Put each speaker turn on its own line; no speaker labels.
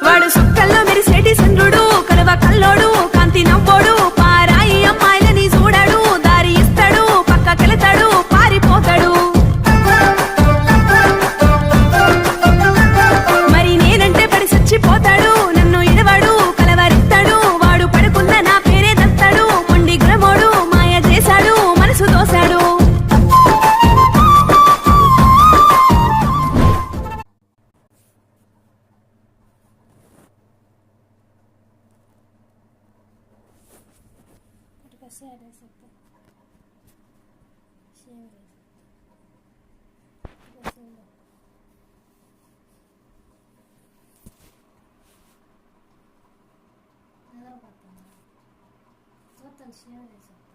వాడు సుక్కల్లో మెరిసేటి చంద్రుడు, కలువ కల్లోడు, కాంతి నవ్వోడు, పారాయి అమ్మాయిలని చూడాడు, దారి ఇస్తాడు, పక్కకెళతాడు, పారిపోతాడు. మరి నేనంటే పడి చచ్చిపోతాడు, నన్ను ఇడవాడు, కలవరిస్తాడు, వాడు పడుకున్న నా పేరే దత్తాడు, మొండి గ్రమోడు, మాయ చేశాడు, మనసు దోశాడు.
कैसे रह सकते सेम रह सकते नजर पड़ता है तो सेम रह सकते